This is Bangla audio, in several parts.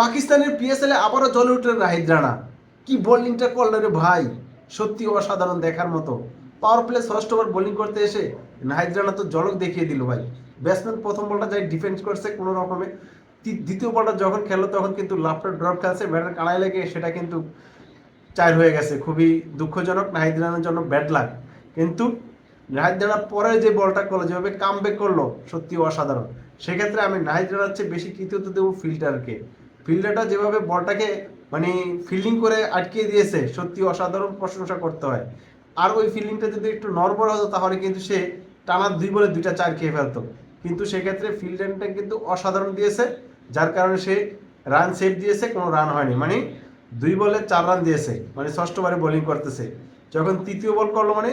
পাকিস্তানের পিএসএল এ আবারও জ্বলে উঠলেন নাহিদ রানা। কি বোলিংটা করলো রে ভাই, সত্যি অসাধারণ দেখার মতো। পাওয়ার প্লে ষষ্ঠ ওভার বোলিং করতে এসে নাহিদ রানা তো ঝলক দেখিয়ে দিল ভাই। ব্যাটসম্যান প্রথম বলটা যাই ডিফেন্স করছে কোনো রকমে, দ্বিতীয় বলটা যখন খেললো তখন কিন্তু লাফটার ড্রপ খেলছে, ব্যাটের কানায় লেগে সেটা কিন্তু চার হয়ে গেছে। খুবই দুঃখজনক নাহিদ রানার জন্য, ব্যাড লাক। কিন্তু নাহিদ রানা পরে যে বলটা করলো, যেভাবে কামব্যাক করলো, সত্যি অসাধারণ। সেক্ষেত্রে আমি নাহিদ রানার চেয়ে বেশি কৃতিত্ব দেবো ফিল্ডারকে। ফিল্ডারটা যেভাবে বলটাকে মানে ফিল্ডিং করে আটকিয়ে দিয়েছে, সত্যি অসাধারণ, প্রশংসা করতে হয়। আর ওই ফিল্ডিংটা যদি একটু নর্মাল হতো তাহলে কিন্তু সে টানা 2 বলে 2টা 4 খেয়ে ফেলতো। কিন্তু সেক্ষেত্রে ফিল্ডিংটা কিন্তু অসাধারণ দিয়েছে, যার কারণে সে রান সেভ দিয়েছে, কোনো রান হয়নি। মানে 2 বলে 4 রান দিয়েছে, মানে ষষ্ঠ বারে বোলিং করতেছে। যখন তৃতীয় বল করলো, মানে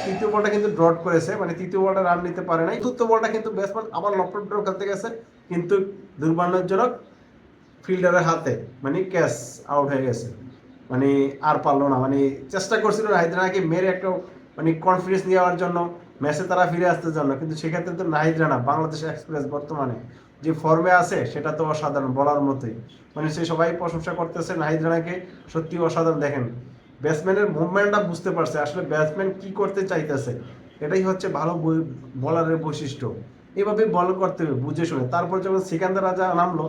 তৃতীয় বলটা কিন্তু ড্রট করেছে, মানে তৃতীয় বলটা রান নিতে পারে নাই। চতুর্থ বলটা কিন্তু ব্যাটসম্যান আবার লফট ড্র খেলতে গেছে, কিন্তু দুর্ভাগ্যজনক ফিল্ডারের হাতে মানে ক্যাচ আউট হয়ে গেছে। মানে আর পারলো না, মানে চেষ্টা করছিল নাহিদ রানাকে মেরে একটা মানে কনফিডেন্স নেওয়ার জন্য, ম্যাচে তারা ফিরে আসতে জন্য। কিন্তু সেক্ষেত্রে তো নাহিদ রানা বাংলাদেশ এক্সপ্রেস বর্তমানে যে ফর্মে আছে সেটা তো অসাধারণ, বলার মতোই। মানে সে সবাই প্রশংসা করতেছে নাহিদ রানাকে, সত্যি অসাধারণ। দেখেন ব্যাটসম্যানের মুভমেন্টটা বুঝতে পারছে আসলে ব্যাটসম্যান কি করতে চাইতেছে, এটাই হচ্ছে ভালো বলারের বৈশিষ্ট্য। এভাবে বল করতে হবে বুঝে শুনে। তারপর যখন সিকান্দার রাজা নামলো,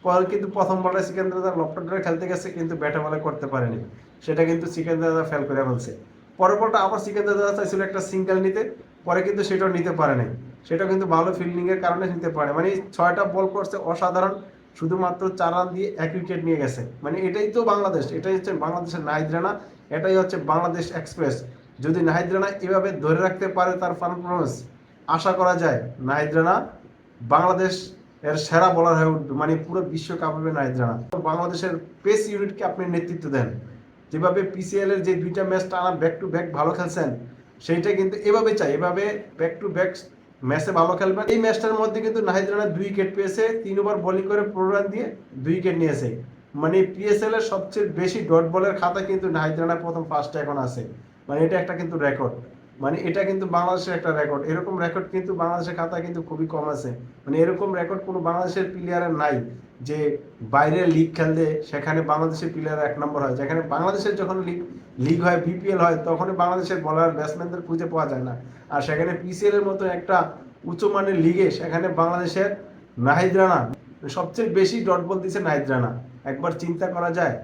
পরে কিন্তু প্রথম বলটা সিকান্দার রাজা লফট ড্রে খেলতে গেছে, কিন্তু ব্যাটে বলে করতে পারেনি, সেটা কিন্তু সিকান্দার রাজা ফেল করে ফেলছে। পরের বলটা আবার সিকান্দার রাজা চাইছিল একটা সিঙ্গেল নিতে, পরে কিন্তু সেটাও নিতে পারে নাই। সেটা কিন্তু ভালো ফিল্ডিং এর কারণে নিতে পারে। মানে 6টা বল করছে অসাধারণ, শুধুমাত্র 4 রান দিয়ে 1 উইকেট নিয়ে গেছে। মানে এটাই তো বাংলাদেশ, এটাই হচ্ছে বাংলাদেশের নাহিদ রানা, এটাই হচ্ছে বাংলাদেশ এক্সপ্রেস। যদি নাহিদ রানা এভাবে ধরে রাখতে পারে তার পারফরমেন্স, আশা করা যায় নাহিদ রানা বাংলাদেশ এর সেরা বোলার হয়ে উঠবে, মানে পুরো বিশ্ব কাঁপাবে নাহিদ রানা। বাংলাদেশের পেস ইউনিটকে আপনি নেতৃত্ব দেন, যেভাবে পিসিএল এর যে 2টা ম্যাচ টানা ব্যাক টু ব্যাক ভালো খেলছেন, সেইটা কিন্তু এভাবে চাই, এভাবে ব্যাক টু ব্যাক ম্যাচে ভালো খেলবেন। এই ম্যাচটার মধ্যে কিন্তু নাহিদ রানা 2 উইকেট পেয়েছে, 3 ওভার বোলিং করে 15 রান দিয়ে 2 উইকেট নিয়েছে। মানে পিএসএল এর সবচেয়ে বেশি ডট বলের খাতা কিন্তু নাহিদ রানা প্রথম ফার্স্টে এখন আছে। মানে এটা একটা কিন্তু রেকর্ড, মানে এটা কিন্তু বাংলাদেশের একটা রেকর্ড। এরকম রেকর্ড কিন্তু বাংলাদেশের খাতায় কিন্তু খুবই কম আছে। মানে এরকম রেকর্ড কোনো বাংলাদেশের প্লেয়ারের নাই যে বাইরের লিগ খেলতে সেখানে বাংলাদেশের প্লেয়ার 1 নম্বর হয়। যেখানে বাংলাদেশের যখন লিগ হয়, বিপিএল হয়, তখনই বাংলাদেশের বলার ব্যাটসম্যানদের খুঁজে পাওয়া যায় না। আর সেখানে পিসিএল এর মতো একটা উচ্চ মানের লিগে সেখানে বাংলাদেশের নাহিদ রানা সবচেয়ে বেশি ডট বল দিচ্ছে নাহিদ রানা। একবার চিন্তা করা যায়।